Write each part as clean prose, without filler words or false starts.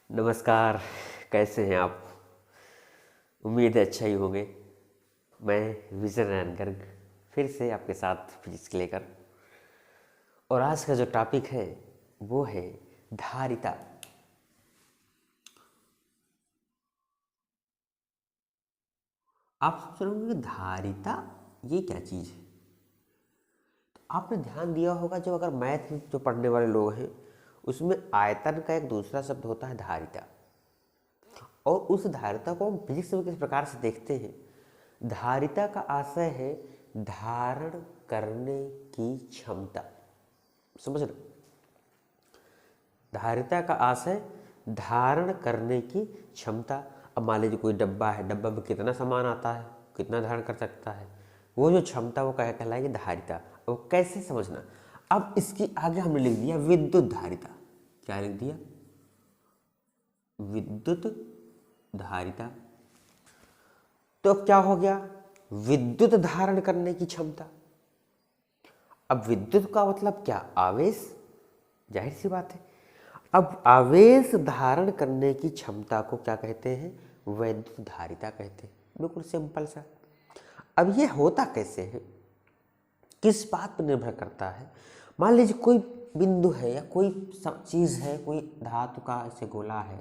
नमस्कार। कैसे हैं आप? उम्मीद है अच्छा ही होंगे। मैं विजय नारायण गर्ग फिर से आपके साथ फिजिक्स लेकर, और आज का जो टॉपिक है वो है धारिता। आप सोच रहे होंगे कि धारिता ये क्या चीज़ है। तो आपने ध्यान दिया होगा, जब अगर मैथ में जो पढ़ने वाले लोग हैं उसमें आयतन का एक दूसरा शब्द होता है धारिता, और उस धारिता को हम फिजिक्स में किस प्रकार से देखते हैं। धारिता का आशय है धारण करने की क्षमता। समझ लो, धारिता का आशय धारण करने की क्षमता। अब मान लीजिए कोई डब्बा है, डब्बा में कितना सामान आता है, कितना धारण कर सकता है, वो जो क्षमता वो कहलाएगी धारिता। वो कैसे समझना, अब इसकी आगे हमने लिख दिया विद्युत धारिता। क्या लिख दिया? विद्युत धारिता। तो अब क्या हो गया? विद्युत धारण करने की क्षमता। अब विद्युत का मतलब क्या? आवेश। जाहिर सी बात है। अब आवेश धारण करने की क्षमता को क्या कहते हैं? वैद्युत धारिता कहते हैं। बिल्कुल सिंपल सा। अब ये होता कैसे है, किस बात पर निर्भर करता है? मान लीजिए कोई बिंदु है या कोई सब चीज़ है, कोई धातु का ऐसे गोला है,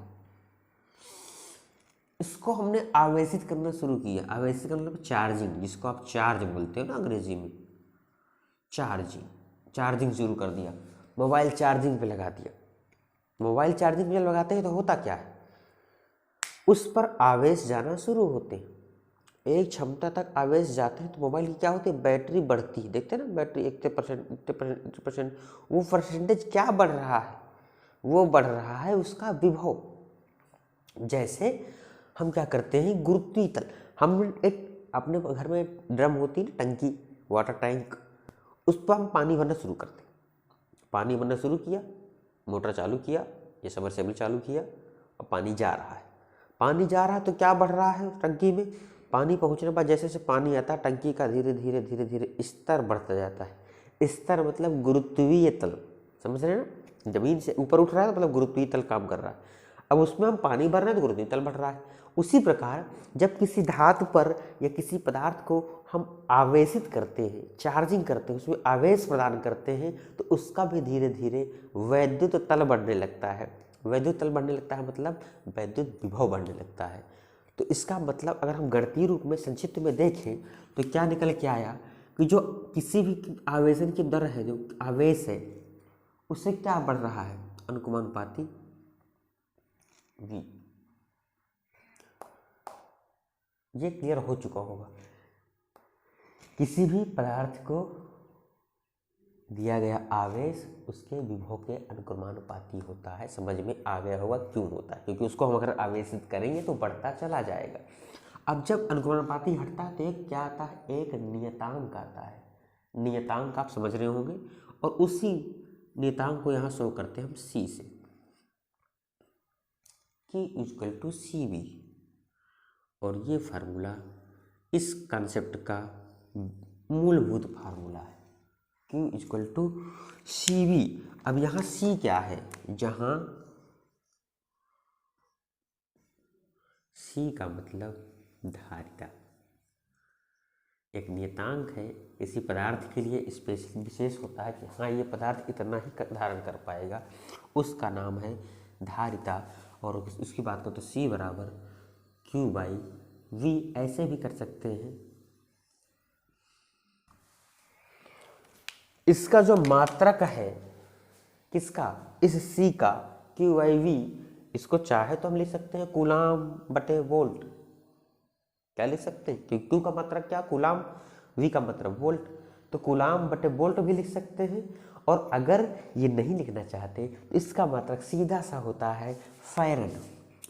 इसको हमने आवेशित करना शुरू किया। आवेशित करना मतलब चार्जिंग, जिसको आप चार्ज बोलते हो ना अंग्रेजी में। चार्जिंग शुरू कर दिया, मोबाइल चार्जिंग पे लगा दिया। मोबाइल चार्जिंग पे लगाते हैं तो होता क्या है, उस पर आवेश जाना शुरू होते हैं। एक क्षमता तक आवेश जाते हैं तो मोबाइल की क्या होती है? बैटरी बढ़ती है। देखते हैं ना, बैटरी 80%, वो परसेंटेज क्या बढ़ रहा है? वो बढ़ रहा है उसका विभव। जैसे हम क्या करते हैं, गुरुत्वीय तल, हम एक अपने घर में ड्रम होती है ना, टंकी, वाटर टैंक, उस पर हम पानी भरना शुरू करते हैं। पानी भरना शुरू किया, मोटर चालू किया या सबमर्सिबल चालू किया, और पानी जा रहा है। पानी जा रहा है तो क्या बढ़ रहा है टंकी में? पानी पहुंचने पर जैसे जैसे पानी आता है, टंकी का धीरे धीरे धीरे धीरे स्तर बढ़ता जाता है। स्तर मतलब गुरुत्वीय तल, समझ रहे हैं ना? जमीन से ऊपर उठ रहा है तो मतलब गुरुत्वीय तल काम कर रहा है। अब उसमें हम पानी भर रहे हैं तो गुरुत्वीय तल बढ़ रहा है। उसी प्रकार जब किसी धातु पर या किसी पदार्थ को हम आवेशित करते हैं, चार्जिंग करते हैं, उसमें आवेश प्रदान करते हैं, तो उसका भी धीरे धीरे वैद्युत तल बढ़ने लगता है। वैद्युत तल बढ़ने लगता है मतलब वैद्युत विभव बढ़ने लगता है। तो इसका मतलब अगर हम गणितीय रूप में संक्षिप्त में देखें तो क्या निकल के आया कि जो किसी भी आवेशन की दर है, जो आवेश है, उससे क्या बढ़ रहा है? अनुक्रमानुपाती v। ये क्लियर हो चुका होगा। किसी भी पदार्थ को दिया गया आवेश उसके विभव के अनुक्रमानुपाती होता है। समझ में आ गया होगा क्यों होता है, क्योंकि उसको हम अगर आवेशित करेंगे तो बढ़ता चला जाएगा। अब जब अनुक्रमानुपाती हटता है तो एक क्या आता है? एक नियतांक आता है। नियतांक आप समझ रहे होंगे, और उसी नियतांक को यहाँ शो करते हैं हम c से, Q = CV। और ये फार्मूला इस कॉन्सेप्ट का मूलभूत फार्मूला है, Q = CV। अब यहाँ C क्या है? जहाँ C का मतलब धारिता, एक नियतांक है किसी पदार्थ के लिए विशेष होता है कि हाँ ये पदार्थ इतना ही धारण कर पाएगा, उसका नाम है धारिता। और उसकी बात करें तो C = Q/V। ऐसे भी कर सकते हैं। इसका जो मात्रक है किसका? इस C का, Q/V, इसको चाहे तो हम लिख सकते हैं कूलाम/वोल्ट। क्या लिख सकते हैं? क्योंकि Q का मात्रक क्या? कूलाम, V का मतलब वोल्ट, तो कूलाम/वोल्ट भी लिख सकते हैं। और अगर ये नहीं लिखना चाहते तो इसका मात्रक सीधा सा होता है फैरड।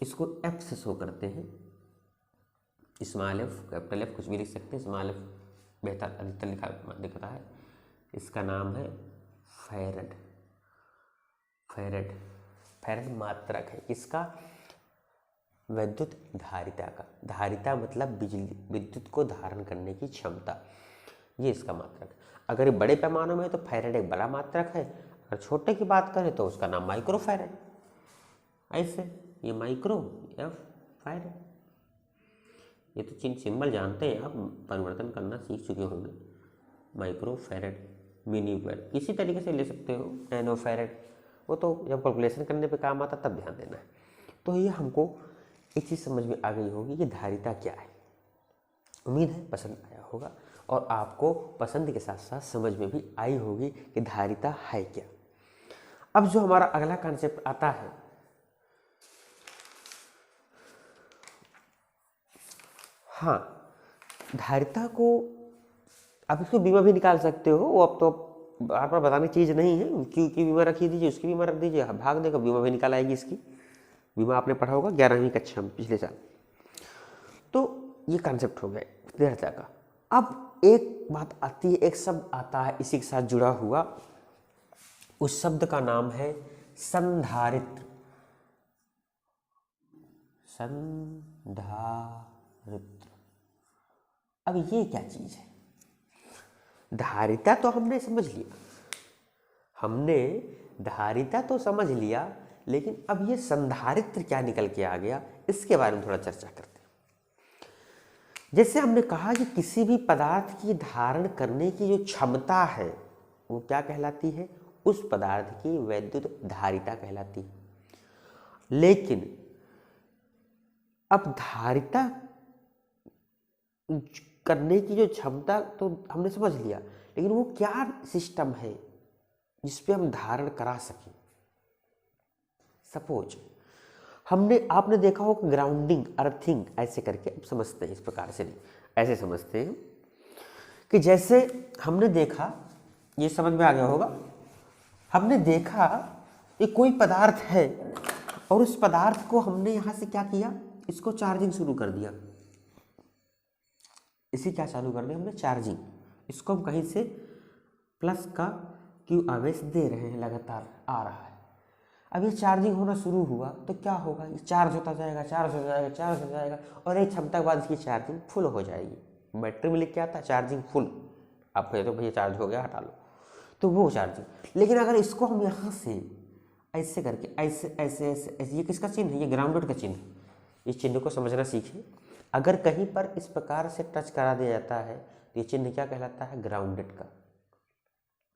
इसको F से शो करते हैं, स्मॉल f, कैपिटल F, कुछ भी लिख सकते हैं। स्मॉल f बेहतर अधिकतर दिखता है। इसका नाम है फैरड। फैरड मात्रक है किसका? वैद्युत धारिता का। धारिता मतलब बिजली, विद्युत को धारण करने की क्षमता, ये इसका मात्रक। अगर ये बड़े पैमाने में है तो फैरड एक बड़ा मात्रक है, अगर छोटे की बात करें तो उसका नाम माइक्रो फैरड। ऐसे ये माइक्रो या फैराड, ये तो चिन्ह सिंबल जानते हैं आप, परिवर्तन करना सीख चुके होंगे। माइक्रो फैराड, मिनी फैराड, इसी तरीके से ले सकते हो, नैनो फैराड, वो तो जब कैलकुलेशन करने पे काम आता तब ध्यान देना है। तो ये हमको एक चीज़ समझ में आ गई होगी कि धारिता क्या है। उम्मीद है पसंद आया होगा और आपको पसंद के साथ साथ समझ में भी आई होगी कि धारिता है क्या। अब जो हमारा अगला कॉन्सेप्ट आता है, हाँ, धारिता को आप इसको बीमा भी निकाल सकते हो, वो अब तो बार बार बताने की चीज़ नहीं है, क्यों की बीमा रखी दीजिए, उसकी बीमा रख दीजिए, भाग देगा, बीमा भी निकाल आएगी इसकी। बीमा आपने पढ़ा होगा 11वीं कक्षा में पिछले साल। तो ये कॉन्सेप्ट हो गया धारिता का। अब एक बात आती है, एक शब्द आता है इसी के साथ जुड़ा हुआ, उस शब्द का नाम है संधारित्र। संधारित्र, अब ये क्या चीज है? धारिता तो हमने समझ लिया, हमने धारिता तो समझ लिया, लेकिन अब ये संधारित्र क्या निकल के आ गया, इसके बारे में थोड़ा चर्चा करते हैं। जैसे हमने कहा कि किसी भी पदार्थ की धारण करने की जो क्षमता है वो क्या कहलाती है, उस पदार्थ की वैद्युत धारिता कहलाती है। लेकिन अब धारिता करने की जो क्षमता तो हमने समझ लिया, लेकिन वो क्या सिस्टम है जिसपे हम धारण करा सकें। सपोज आपने देखा हो कि ग्राउंडिंग, अर्थिंग ऐसे करके, अब समझते हैं इस प्रकार से नहीं, ऐसे समझते हैं कि जैसे हमने देखा, ये समझ में आ गया होगा, हमने देखा कि कोई पदार्थ है और उस पदार्थ को हमने यहाँ से क्या किया, इसको चार्जिंग शुरू कर दिया। इसी क्या चालू कर दिया हमने, चार्जिंग। इसको हम कहीं से प्लस का क्यू आवेश दे रहे हैं, लगातार आ रहा है। अब ये चार्जिंग होना शुरू हुआ तो क्या होगा, ये चार्ज होता जाएगा, चार्ज हो जाएगा, चार्ज हो जाएगा, और एक क्षमता के बाद इसकी चार्जिंग फुल हो जाएगी। बैटरी में लिख के आता है चार्जिंग फुल, आप कहे तो भैया चार्ज हो गया हटा लो, तो वो चार्जिंग। लेकिन अगर इसको हम यहाँ से ऐसे करके, ऐसे ऐसे ऐसे ऐसे, ये किसका चिन्ह है, ये ग्राउंडेड का चिन्ह। इस चिन्ह को समझना सीखें। अगर कहीं पर इस प्रकार से टच करा दिया जाता है तो ये चिन्ह क्या कहलाता है, ग्राउंडेड का।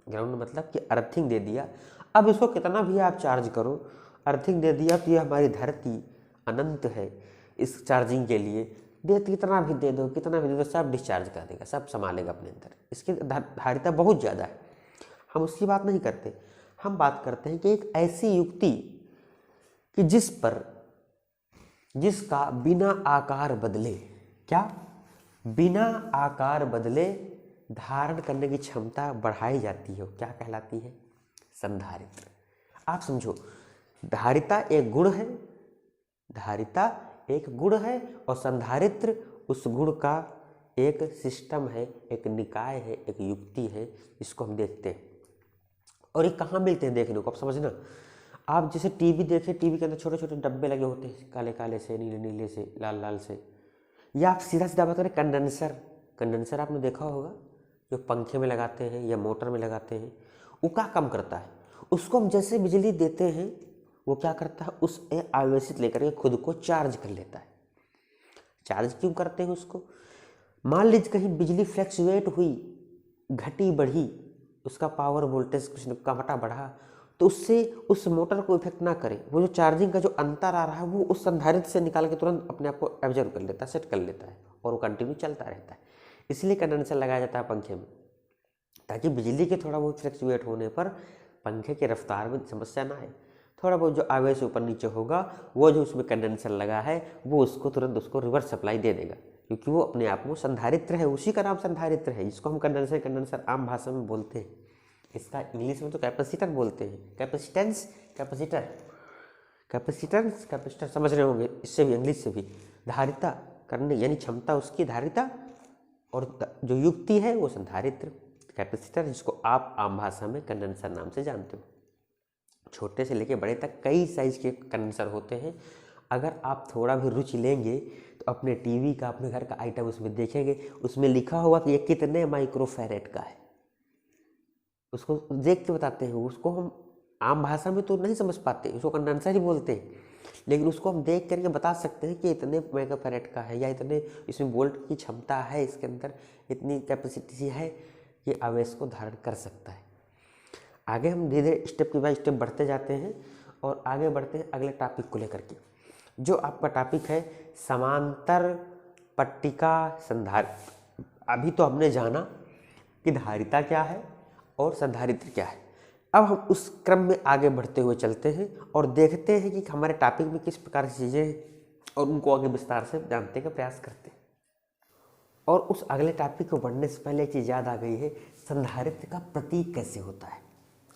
ग्राउंड मतलब कि अर्थिंग दे दिया। अब इसको कितना भी आप चार्ज करो, अर्थिंग दे दिया तो ये हमारी धरती अनंत है इस चार्जिंग के लिए, कितना भी दे दो, कितना भी दे दो, सब डिस्चार्ज कर देगा, सब संभालेगा अपने अंदर। इसकी धारिता बहुत ज़्यादा है। हम उसकी बात नहीं करते, हम बात करते हैं कि एक ऐसी युक्ति कि जिसका बिना आकार बदले, क्या बिना आकार बदले धारण करने की क्षमता बढ़ाई जाती है, क्या कहलाती है, संधारित्र। आप समझो, धारिता एक गुण है, धारिता एक गुण है और संधारित्र उस गुण का एक सिस्टम है, एक निकाय है, एक युक्ति है। इसको हम देखते हैं और ये कहाँ मिलते हैं देखने को, आप समझना। आप जैसे टीवी देखें, टीवी के अंदर छोटे छोटे डब्बे लगे होते हैं, काले काले से, नीले नीले से, लाल लाल से। या आप सीधा सीधा बात करें, कंडेंसर आपने देखा होगा, जो पंखे में लगाते हैं या मोटर में लगाते हैं। वो क्या काम करता है, उसको हम जैसे बिजली देते हैं वो क्या करता है, उस आवेशित लेकर के खुद को चार्ज कर लेता है। चार्ज क्यों करते हैं उसको, मान लीजिए कहीं बिजली फ्लैक्चुएट हुई, घटी बढ़ी, उसका पावर वोल्टेज कुछ घटा बढ़ा, तो उससे उस मोटर को इफेक्ट ना करे। वो जो चार्जिंग का जो अंतर आ रहा है वो उस संधारित्र से निकाल के तुरंत अपने आप को एब्जॉर्ब कर लेता है, सेट कर लेता है, और वो कंटिन्यू चलता रहता है। इसलिए कंडेंसर लगाया जाता है पंखे में, ताकि बिजली के थोड़ा बहुत फ्लैक्चुएट होने पर पंखे की रफ्तार में समस्या ना आए। थोड़ा बहुत जो आवेश ऊपर नीचे होगा, वो जो उसमें कंडेंसर लगा है वो उसको तुरंत उसको रिवर्स सप्लाई दे देगा, क्योंकि वो अपने आप में संधारित्र है। उसी का नाम संधारित्र है, जिसको हम कंडेंसर आम भाषा में बोलते हैं। इसका इंग्लिश में तो कैपेसिटर बोलते हैं, कैपेसिटेंस, कैपेसिटर समझ रहे होंगे, इससे भी, इंग्लिश से भी। धारिता करने यानी क्षमता उसकी, धारिता, और जो युक्ति है वो संधारित्र, कैपेसिटर, जिसको आप आम भाषा में कंडेंसर नाम से जानते हो। छोटे से लेके बड़े तक कई साइज के कंडेंसर होते हैं। अगर आप थोड़ा भी रुचि लेंगे तो अपने टीवी का, अपने घर का आइटम उसमें देखेंगे, उसमें लिखा हुआ कि ये कितने माइक्रोफैरेड का है, उसको देख के बताते हैं। उसको हम आम भाषा में तो नहीं समझ पाते, उसको कंडेंसर ही बोलते हैं। लेकिन उसको हम देख करके बता सकते हैं कि इतने मेगाफैरेड का है या इतने इसमें वोल्ट की क्षमता है, इसके अंदर इतनी कैपेसिटी है कि आवेश को धारण कर सकता है। आगे हम धीरे धीरे स्टेप बाय स्टेप बढ़ते जाते हैं और आगे बढ़ते हैं अगले टॉपिक को लेकर के, जो आपका टॉपिक है समांतर पट्टिका संधारित्र। अभी तो हमने जाना कि धारिता क्या है और संधारित्र क्या है। अब हम उस क्रम में आगे बढ़ते हुए चलते हैं और देखते हैं कि हमारे टॉपिक में किस प्रकार की चीज़ें हैं और उनको आगे विस्तार से जानने का प्रयास करते हैं। और उस अगले टॉपिक को बढ़ने से पहले एक चीज़ याद आ गई है, संधारित्र का प्रतीक कैसे होता है।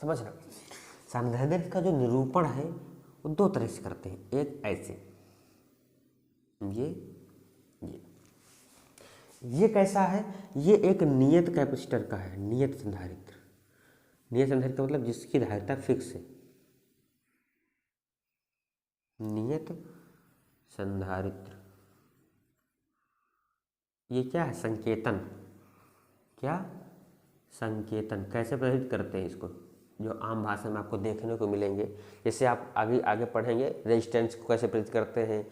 समझना, संधारित्र का जो निरूपण है वो दो तरह से करते हैं। एक ऐसे, ये कैसा है, ये एक नियत कैपेसिटर का है, नियत संधारित्र। नियत संधारित्र का मतलब जिसकी धारिता फिक्स है। नियत संधारित्र ये क्या है, संकेतन। क्या, संकेतन। कैसे प्रदर्शित करते हैं इसको, जो आम भाषा में आपको देखने को मिलेंगे। जैसे आप आगे आगे पढ़ेंगे रेजिस्टेंस को कैसे प्रदर्शित करते हैं,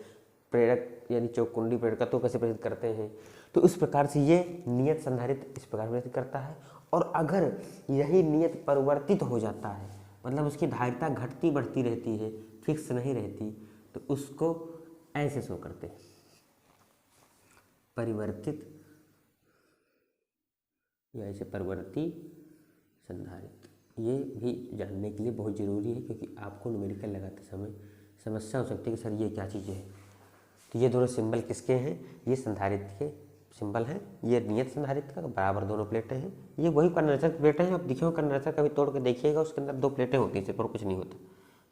प्रेरक यानी चौकुंडी प्रेरकत्व कैसे प्रदर्शित करते हैं। तो इस प्रकार से ये नियत संधारित्र इस प्रकार प्रदर्शित करता है। और अगर यही नियत परिवर्तित हो जाता है, मतलब उसकी धारिता घटती बढ़ती रहती है, फिक्स नहीं रहती, तो उसको ऐसे शो करते हैं, परिवर्तित या ऐसे परिवर्ती संधारित्र। ये भी जानने के लिए बहुत ज़रूरी है, क्योंकि आपको न्यूमेरिकल लगाते समय समस्या हो सकती है कि सर ये क्या चीज़ें हैं। तो ये दोनों सिंबल किसके हैं, ये संधारित्र के सिंबल हैं। ये नियत संधारित्र का बराबर दोनों प्लेटें हैं। ये वही कंडेंसर प्लेटें हैं। आप देखिए कंडेंसर कभी तोड़ के देखिएगा, उसके अंदर दो प्लेटें होती हैं सिर्फ, और कुछ नहीं होता।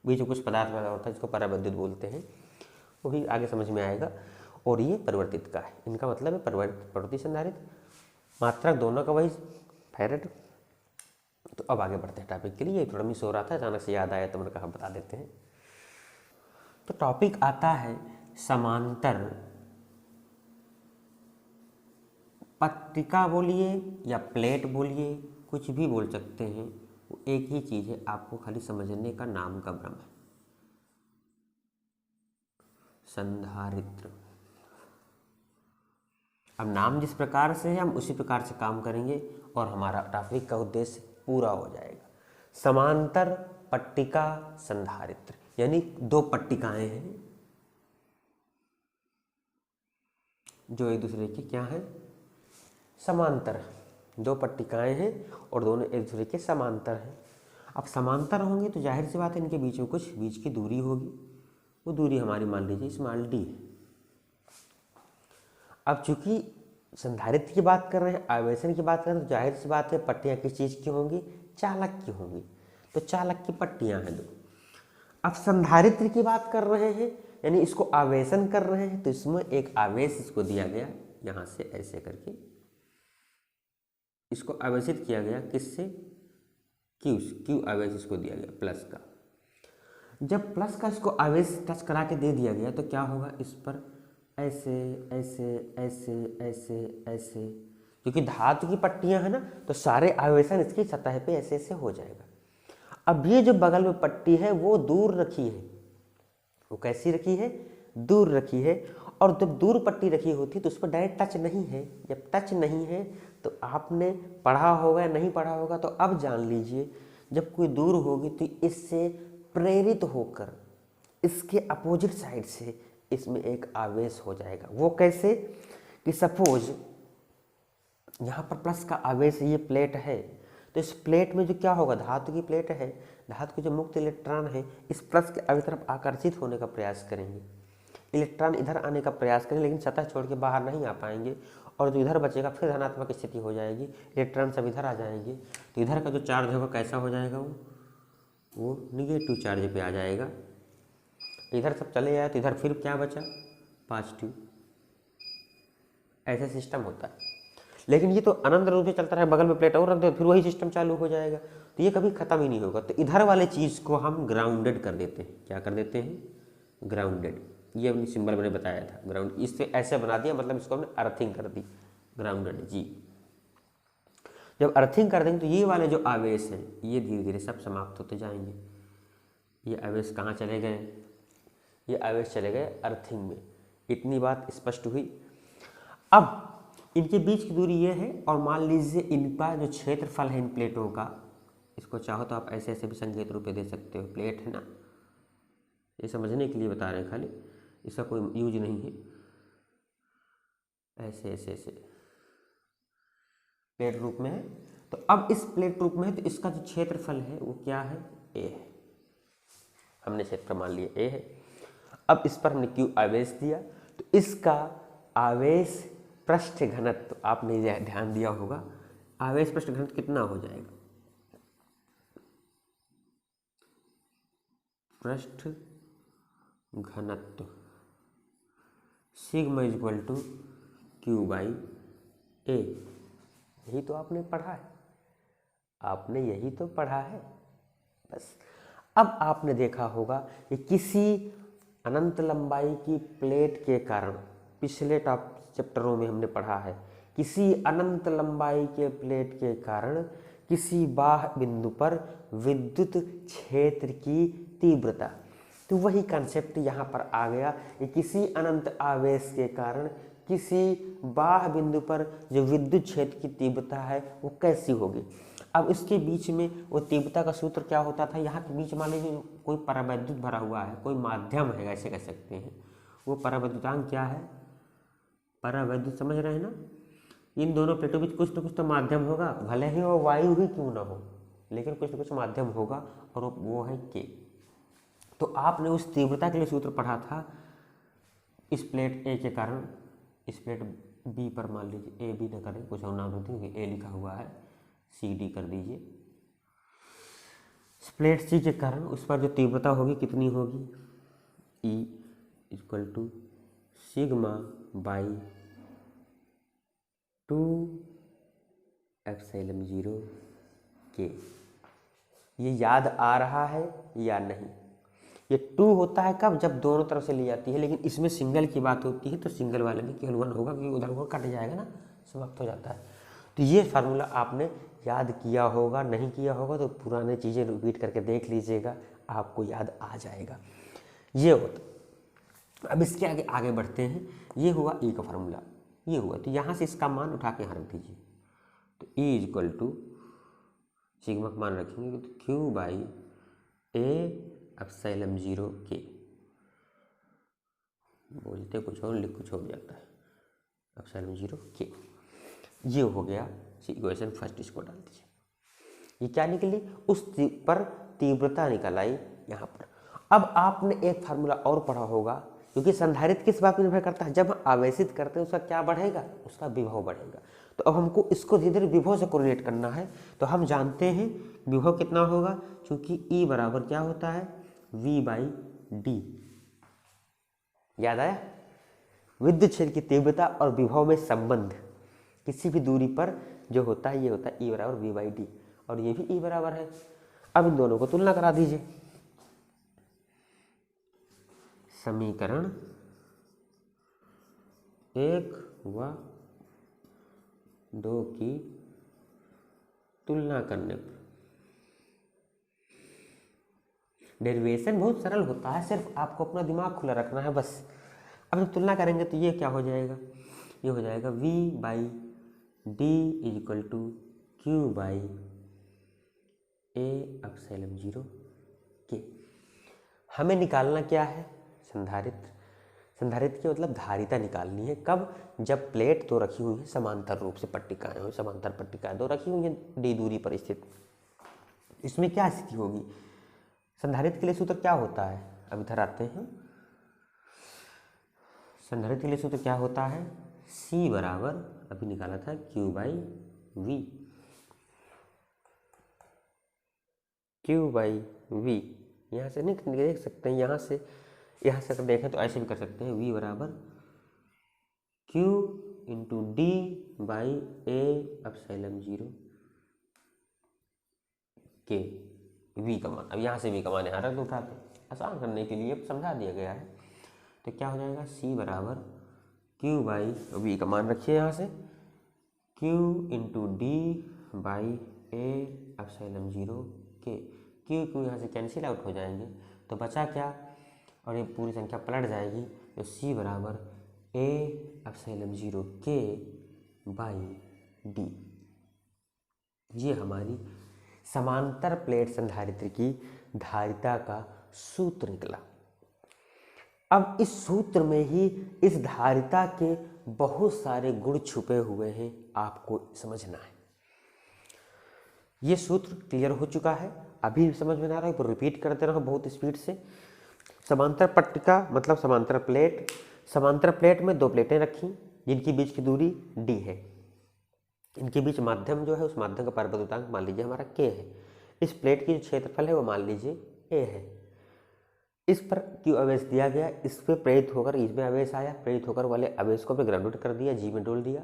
बीच में कुछ पदार्थ लगा होता है जिसको परावैद्युत बोलते हैं, वो भी आगे समझ में आएगा। और ये परिवर्तित का है, इनका मतलब है परिवर्तित संधारित्र। मात्रक दोनों का वही फैरेड। तो अब आगे बढ़ते हैं टॉपिक के लिए। ये थोड़ा मिस हो रहा था, अचानक से याद आया तो मैंने कहा बता देते हैं। तो टॉपिक आता है समांतर पट्टिका बोलिए या प्लेट बोलिए, कुछ भी बोल सकते हैं, वो एक ही चीज़ है, आपको खाली समझने का नाम का भ्रम है। संधारित्र। अब नाम जिस प्रकार से है हम उसी प्रकार से काम करेंगे और हमारा टॉपिक का उद्देश्य पूरा हो जाएगा। समांतर पट्टिका संधारित्र यानी दो पट्टिकाएं हैं जो एक दूसरे की क्या है, समांतर। दो पट्टिकाएं हैं और दोनों एक दूसरे के समांतर हैं। अब समांतर होंगे तो जाहिर सी बात है इनके बीच में कुछ बीच की दूरी होगी। वो दूरी हमारी मान लीजिए स्मॉल डी है। अब चूंकि संधारित्र की बात कर रहे हैं, आवेशन की बात कर रहे हैं, तो जाहिर सी बात है पट्टियाँ किस चीज़ की होंगी, चालक की होंगी। तो चालक की पट्टियाँ हैं दो। अब संधारित्र की बात कर रहे हैं यानी इसको आवेशन कर रहे हैं, तो इसमें एक आवेश इसको दिया गया, यहाँ से ऐसे करके इसको आवेशित किया गया। किससे, क्यू आवेश इसको दिया गया प्लस का। जब प्लस का इसको आवेश टच करा के दे दिया गया तो क्या होगा, इस पर ऐसे ऐसे ऐसे ऐसे ऐसे, क्योंकि धातु की पट्टियां हैं ना, तो सारे आवेशन इसकी सतह पे ऐसे ऐसे हो जाएगा। अब ये जो बगल में पट्टी है वो दूर रखी है। वो कैसी रखी है, दूर रखी है। और जब दूर पट्टी रखी होती है तो उस पर डायरेक्ट टच नहीं है। जब टच नहीं है तो आपने पढ़ा होगा या नहीं पढ़ा होगा, तो अब जान लीजिए जब कोई दूर होगी तो इससे प्रेरित होकर इसके अपोजिट साइड से इसमें एक आवेश हो जाएगा। वो कैसे कि सपोज यहाँ पर प्लस का आवेश, ये प्लेट है, तो इस प्लेट में जो क्या होगा, धातु की प्लेट है, धातु के जो मुक्त इलेक्ट्रॉन है इस प्लस के अभी तरफ आकर्षित होने का प्रयास करेंगे। इलेक्ट्रॉन इधर आने का प्रयास करेंगे लेकिन सतह छोड़ के बाहर नहीं आ पाएंगे, और जो इधर बचेगा फिर धनात्मक स्थिति हो जाएगी, इलेक्ट्रॉन सब इधर आ जाएंगे। तो इधर का जो चार्ज होगा कैसा हो जाएगा, वो निगेटिव चार्ज पे आ जाएगा। इधर सब चले जाए तो इधर फिर क्या बचा, पॉजिटिव। ऐसा सिस्टम होता है। लेकिन ये तो अनंत रूप से चलता रहे, बगल में प्लेट और रख दो फिर वही सिस्टम चालू हो जाएगा, तो ये कभी खत्म ही नहीं होगा। तो इधर वाले चीज़ को हम ग्राउंडेड कर देते हैं। क्या कर देते हैं, ग्राउंडेड। ये अपनी सिंबल मैंने बताया था, ग्राउंड। इससे ऐसे बना दिया, मतलब इसको हमने अर्थिंग कर दी, ग्राउंडेड जी। जब अर्थिंग कर देंगे तो ये वाले जो आवेश हैं ये धीरे धीरे सब समाप्त होते जाएंगे। ये आवेश कहाँ चले गए, ये आवेश चले गए अर्थिंग में। इतनी बात स्पष्ट हुई। अब इनके बीच की दूरी ये है, और मान लीजिए इनका जो क्षेत्रफल है इन प्लेटों का, इसको चाहो तो आप ऐसे ऐसे भी संकेत रूप में दे सकते हो। प्लेट है ना, ये समझने के लिए बता रहे हैं खाली, इसका कोई यूज नहीं है। ऐसे ऐसे ऐसे प्लेट रूप में है। तो अब इस प्लेट रूप में है तो इसका जो क्षेत्रफल है वो क्या है, ए है। हमने क्षेत्रफल मान लिया ए है। अब इस पर हमने क्यू आवेश दिया, तो इसका आवेश पृष्ठ घनत्व आपने ध्यान दिया होगा, आवेश पृष्ठ घनत्व कितना हो जाएगा, पृष्ठ घनत्व sigma equal to Q by a. यही तो आपने पढ़ा है, आपने यही तो पढ़ा है बस। अब आपने देखा होगा कि किसी अनंत लंबाई की प्लेट के कारण, पिछले चैप्टरों में हमने पढ़ा है, किसी अनंत लंबाई के प्लेट के कारण किसी बाह्य बिंदु पर विद्युत क्षेत्र की तीव्रता, तो वही कंसेप्ट यहाँ पर आ गया कि किसी अनंत आवेश के कारण किसी बाह्य बिंदु पर जो विद्युत क्षेत्र की तीव्रता है वो कैसी होगी। अब इसके बीच में वो तीव्रता का सूत्र क्या होता था, यहाँ के बीच मान लीजिए कोई परावैद्युत भरा हुआ है, कोई माध्यम है, ऐसे कह सकते हैं। वो परावैद्युतांक क्या है, परावैद्युत समझ रहे हैं ना, इन दोनों प्लेटों बीच कुछ तो माध्यम होगा, भले ही वो वायु ही क्यों ना हो, लेकिन कुछ न कुछ माध्यम होगा, और वो है के। तो आपने उस तीव्रता के लिए सूत्र पढ़ा था, इस प्लेट ए के कारण इस प्लेट बी पर मान लीजिए ए बी न करें, कुछ और नाम रखते हैं, ए लिखा हुआ है, सी डी कर दीजिए। प्लेट सी के कारण उस पर जो तीव्रता होगी कितनी होगी, E equal to sigma by 2 epsilon 0 K. ये याद आ रहा है या नहीं, ये 2 होता है कब, जब दोनों तरफ से ली जाती है, लेकिन इसमें सिंगल की बात होती है तो सिंगल वाले में केवल 1 होगा, क्योंकि उधर को कट जाएगा ना, समाप्त हो जाता है। तो ये फार्मूला आपने याद किया होगा, नहीं किया होगा तो पुराने चीज़ें रिपीट करके देख लीजिएगा, आपको याद आ जाएगा। ये होता। अब इसके आगे आगे बढ़ते हैं। ये हुआ ई का फार्मूला, ये हुआ, तो यहाँ से इसका मान उठा के यहाँ रख दीजिए। तो ई इक्वल टू सिग्मा का मान रखेंगे तो क्यू बाई ए एप्सिलॉन 0 के। बोलते कुछ और लिख कुछ हो जाता है, एप्सिलॉन 0 के। ये हो गया इक्वेशन फर्स्ट, इसको डाल दीजिए। ये क्या निकली, उस पर तीव्रता निकल आई यहाँ पर। अब आपने एक फार्मूला और पढ़ा होगा, क्योंकि संधारित्र किस बात पर निर्भर करता है, जब हम आवेशित करते हैं उसका क्या बढ़ेगा, उसका विभव बढ़ेगा। तो अब हमको इसको धीरे धीरे विभव से कोरिलेट करना है। तो हम जानते हैं विभव कितना होगा, क्योंकि ई बराबर क्या होता है, V बाई डी। याद आया, विद्युत क्षेत्र की तीव्रता और विभव में संबंध किसी भी दूरी पर जो होता है, ये होता है ई बराबर V बाई डी, और ये भी ई बराबर है। अब इन दोनों को तुलना करा दीजिए। समीकरण 1 व 2 की तुलना करने पर डेरिवेशन बहुत सरल होता है, सिर्फ आपको अपना दिमाग खुला रखना है बस। अब जब तुलना करेंगे तो ये क्या हो जाएगा, ये हो जाएगा V by D is equal to Q by A epsilon 0 K. हमें निकालना क्या है, संधारित्र। संधारित्र की मतलब धारिता निकालनी है। कब, जब प्लेट दो रखी हुई है समांतर रूप से, पट्टिकाएं हो, समांतर पट्टिकाएं दो रखी हुई हैं डी दूरी पर स्थित, इसमें क्या स्थिति होगी। संधारित्र के लिए सूत्र क्या होता है, अब इधर आते हैं। संधारित्र के लिए सूत्र क्या होता है, C बराबर अभी निकाला था Q by V, Q by V। यहाँ से नहीं देख सकते हैं, यहाँ से अगर देखें तो ऐसे भी कर सकते हैं, V बराबर Q into D by A epsilon 0 के। V का मान, अब यहाँ से V का मान यहाँ रख दो उठा के, आसान करने के लिए समझा दिया गया है। तो क्या हो जाएगा, C बराबर Q बाई V का मान रखिए यहाँ से, Q into D by A epsilon 0 के। Q यहाँ से कैंसिल आउट हो जाएंगे, तो बचा क्या, और ये पूरी संख्या पलट जाएगी, तो C बराबर A epsilon 0 K by D। ये हमारी समांतर प्लेट संधारित्र की धारिता का सूत्र निकला। अब इस सूत्र में ही इस धारिता के बहुत सारे गुण छुपे हुए हैं, आपको समझना है। ये सूत्र क्लियर हो चुका है, अभी समझ में आ रहा है, तो रिपीट करते रहो बहुत स्पीड से। समांतर पट्टिका मतलब समांतर प्लेट, समांतर प्लेट में दो प्लेटें रखी जिनकी बीच की दूरी d है, इनके बीच माध्यम जो है उस माध्यम का पारगम्यतांक मान लीजिए हमारा k है। इस प्लेट की जो क्षेत्रफल है वो मान लीजिए a है। इस पर Q आवेश दिया गया, इस पर प्रेरित होकर इसमें आवेश आया, प्रेरित होकर वाले आवेश को ग्राउंडेड कर दिया, G में डोल दिया।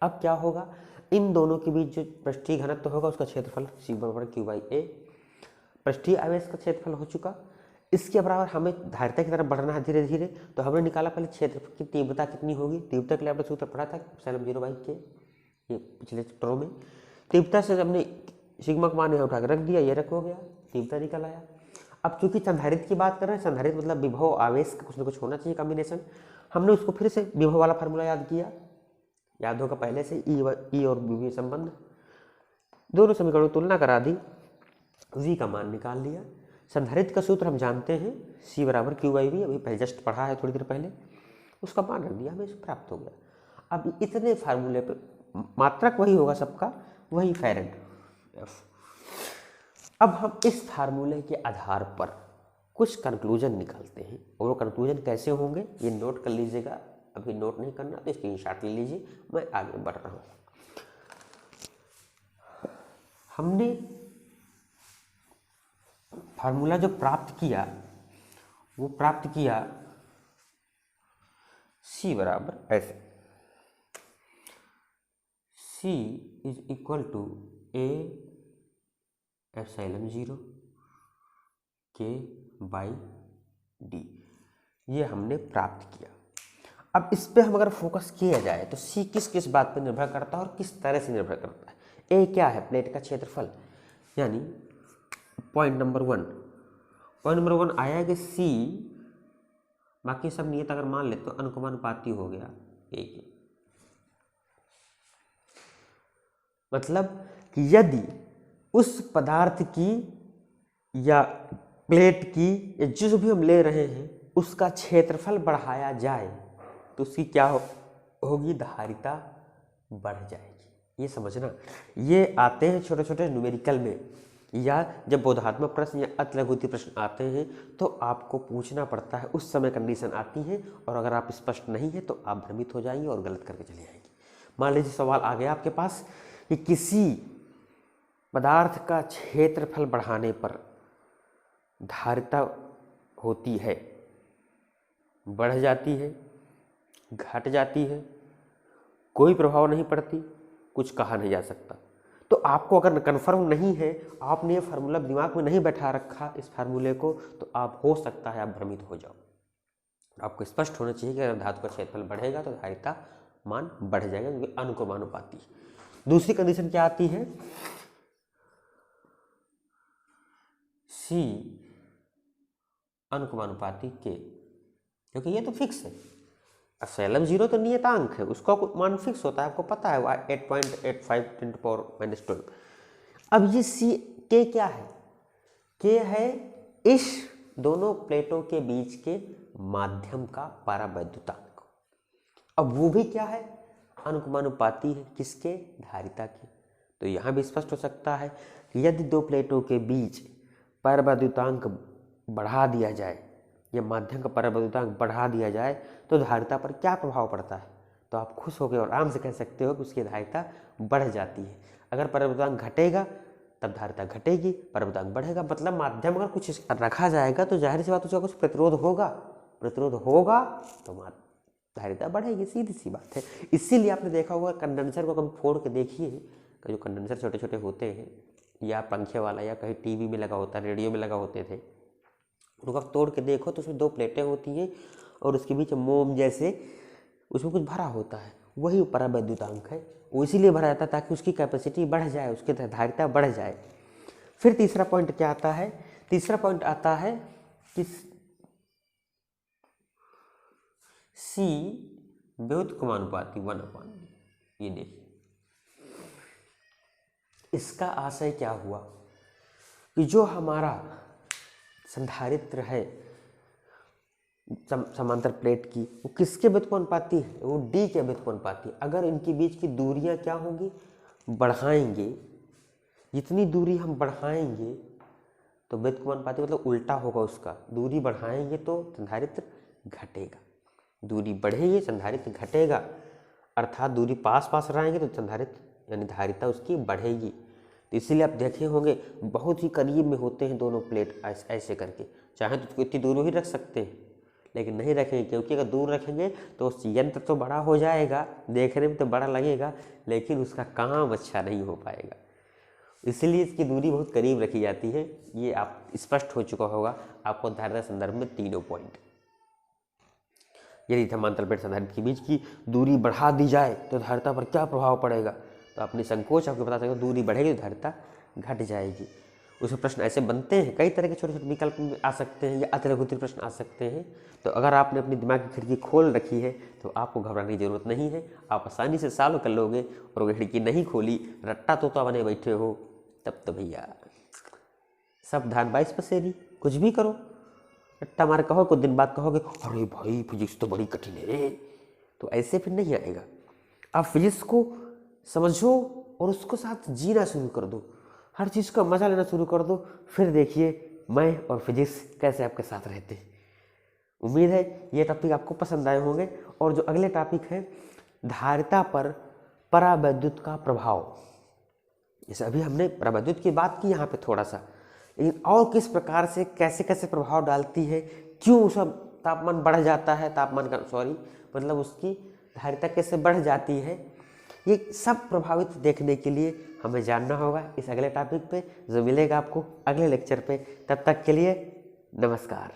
अब क्या होगा, इन दोनों के बीच जो पृष्ठीय घनत्व होगा उसका क्षेत्रफल C बराबर Q बाई A। पृष्ठीय आवेश का क्षेत्रफल हो चुका, इसके बराबर हमें धारिता की तरफ बढ़ना है धीरे धीरे, तो हमने निकाला पहले क्षेत्रफल की तीव्रता कितनी होगी। तीव्रता के लिए आपने सूत्र पढ़ा था एप्सिलॉन 0 बाई K, ये पिछले चैप्टरों में। तीव्रता से हमने सिग्मा का मान यहाँ उठा कर रख दिया, ये रख हो गया, तीव्रता निकल आया। अब चूंकि संधारित्र की बात कर रहे हैं, संधारित्र मतलब विभव आवेश का कुछ न कुछ होना चाहिए कॉम्बिनेशन, हमने उसको फिर से विभव वाला फार्मूला याद किया, याद होगा पहले से ई और बी संबंध, दोनों समीकरणों तुलना करा दी, v का मान निकाल लिया। संधारित्र का सूत्र हम जानते हैं C बराबर Q बाई V, अभी पहले जस्ट पढ़ा है थोड़ी देर पहले, उसका मान रख दिया, हमें प्राप्त हो गया। अब इतने फार्मूले पे मात्रक वही होगा सबका, वही फेरेड F। अब हम इस फार्मूले के आधार पर कुछ कंक्लूजन निकालते हैं, और वो कंक्लूजन कैसे होंगे ये नोट कर लीजिएगा, अभी नोट नहीं करना तो स्क्रीनशॉट ले लीजिए, मैं आगे बढ़ रहा हूँ। हमने फार्मूला जो प्राप्त किया वो प्राप्त किया C बराबर ऐसे, C is equal to A epsilon 0 K by D, ये हमने प्राप्त किया। अब इस पे हम अगर फोकस किया जाए तो C किस किस बात पर निर्भर करता है और किस तरह से निर्भर करता है। A क्या है, प्लेट का क्षेत्रफल, यानी पॉइंट नंबर वन आया कि C, बाकी सब नियत अगर मान ले तो अनुकमानुपाती हो गया A के, मतलब कि यदि उस पदार्थ की या प्लेट की या जो भी हम ले रहे हैं उसका क्षेत्रफल बढ़ाया जाए तो उसकी क्या होगी, धारिता बढ़ जाएगी। ये समझना, ये आते हैं छोटे छोटे न्यूमेरिकल में, या जब बोधात्मक प्रश्न या अतिलघुति प्रश्न आते हैं तो आपको पूछना पड़ता है, उस समय कंडीशन आती है, और अगर आप स्पष्ट नहीं है तो आप भ्रमित हो जाएंगे और गलत करके चले आएंगे। मान लीजिए सवाल आ गया आपके पास कि किसी पदार्थ का क्षेत्रफल बढ़ाने पर धारिता होती है, बढ़ जाती है, घट जाती है, कोई प्रभाव नहीं पड़ती, कुछ कहा नहीं जा सकता। तो आपको अगर कन्फर्म नहीं है, आपने ये फार्मूला दिमाग में नहीं बैठा रखा इस फार्मूले को, तो आप हो सकता है आप भ्रमित हो जाओ। आपको स्पष्ट होना चाहिए कि अगर धातु का क्षेत्रफल बढ़ेगा तो धारिता मान बढ़ जाएगा, क्योंकि अनुक्रमानुपाती। दूसरी कंडीशन क्या आती है, C अनुक्रमानुपाती K, क्योंकि ये तो फिक्स है। एप्सिलॉन 0 तो नियतांक है, उसका मान फिक्स होता है, आपको पता है 8.85 × 10⁻12। अब ये K क्या है, K है इस दोनों प्लेटों के बीच के माध्यम का परावैद्युतांक। अब वो भी क्या है, अनुक्रमानुपाती है, किसके, धारिता के। तो यहाँ भी स्पष्ट हो सकता है कि यदि दो प्लेटों के बीच परावैद्युतांक बढ़ा दिया जाए या माध्यम का परावैद्युतांक बढ़ा दिया जाए तो धारिता पर क्या प्रभाव पड़ता है, तो आप खुश हो गए और आराम से कह सकते हो कि उसकी धारिता बढ़ जाती है। अगर परावैद्युतांक घटेगा तब धारिता घटेगी, परावैद्युतांक बढ़ेगा, मतलब माध्यम अगर कुछ रखा जाएगा तो जाहिर सी बात उसका कुछ प्रतिरोध होगा तो धारिता बढ़ेगी, सीधी सी बात है। इसीलिए आपने देखा होगा कंडेंसर को कभी फोड़ के देखिए, जो कंडेंसर छोटे छोटे होते हैं या पंखे वाला या कहीं टीवी में लगा होता है, रेडियो में लगा होते थे, उनको आप तोड़ के देखो तो उसमें दो प्लेटें होती हैं और उसके बीच मोम जैसे उसमें कुछ भरा होता है, वही परावैद्युतांक है। वो इसीलिए भरा जाता है ताकि उसकी कैपेसिटी बढ़ जाए, उसकी धारिता बढ़ जाए। फिर तीसरा पॉइंट क्या आता है, तीसरा पॉइंट आता है कि C व्युत्क्रमानुपाती 1/d। ये देखिए, इसका आशय क्या हुआ कि जो हमारा संधारित्र है समांतर प्लेट की, वो किसके व्युत्क्रमानुपाती है? वो D के व्युत्क्रमानुपाती। अगर इनके बीच की दूरियां क्या होंगी? बढ़ाएंगे, जितनी दूरी हम बढ़ाएंगे तो व्युत्क्रमानुपाती मतलब उल्टा होगा उसका। दूरी बढ़ाएंगे तो संधारित्र घटेगा, दूरी बढ़ेगी संधारित्र घटेगा। अर्थात दूरी पास पास रहेंगे तो संधारित्र यानी धारिता उसकी बढ़ेगी। तो इसीलिए आप देखे होंगे बहुत ही करीब में होते हैं दोनों प्लेट, ऐसे करके। चाहे तो उसको इतनी दूर ही रख सकते हैं, लेकिन नहीं रखेंगे, क्योंकि अगर दूर रखेंगे तो उस यंत्र तो बड़ा हो जाएगा, देखने में तो बड़ा लगेगा, लेकिन उसका काम अच्छा नहीं हो पाएगा। इसलिए इसकी दूरी बहुत करीब रखी जाती है। ये आप स्पष्ट हो चुका होगा आपको धारिता संदर्भ में तीनों पॉइंट। यदि समांतर प्लेट संधारित्र के बीच की दूरी बढ़ा दी जाए तो धारिता पर क्या प्रभाव पड़ेगा? तो अपनी संकोच आपको पता चलेगा, दूरी बढ़ेगी तो धारिता घट जाएगी। उसमें प्रश्न ऐसे बनते हैं, कई तरह के छोटे छोटे विकल्प में आ सकते हैं या अतिलघुत्तरी प्रश्न आ सकते हैं। तो अगर आपने अपनी दिमाग की खिड़की खोल रखी है तो आपको घबराने की जरूरत नहीं है, आप आसानी से सॉल्व कर लोगे। और वो खिड़की नहीं खोली, रट्टा तोता बने बैठे हो, तब तो भैया सब धान 22 पसेरी, कुछ भी करो, रट्टा मार कहो, कुछ दिन बाद कहोगे अरे भाई फिजिक्स तो बड़ी कठिन है, तो ऐसे फिर नहीं आएगा। आप फिजिक्स को समझो और उसको साथ जीना शुरू कर दो, हर चीज़ का मजा लेना शुरू कर दो, फिर देखिए मैं और फिजिक्स कैसे आपके साथ रहते हैं। उम्मीद है ये टॉपिक आपको पसंद आए होंगे। और जो अगले टॉपिक है धारिता पर परावैद्युत का प्रभाव, जैसे अभी हमने परावैद्युत की बात की यहाँ पे थोड़ा सा, लेकिन और किस प्रकार से कैसे कैसे प्रभाव डालती है, क्यों उसका तापमान बढ़ जाता है, तापमान का मतलब उसकी धारिता कैसे बढ़ जाती है, ये सब प्रभावित देखने के लिए हमें जानना होगा इस अगले टॉपिक पे, जो मिलेगा आपको अगले लेक्चर पे। तब तक के लिए नमस्कार।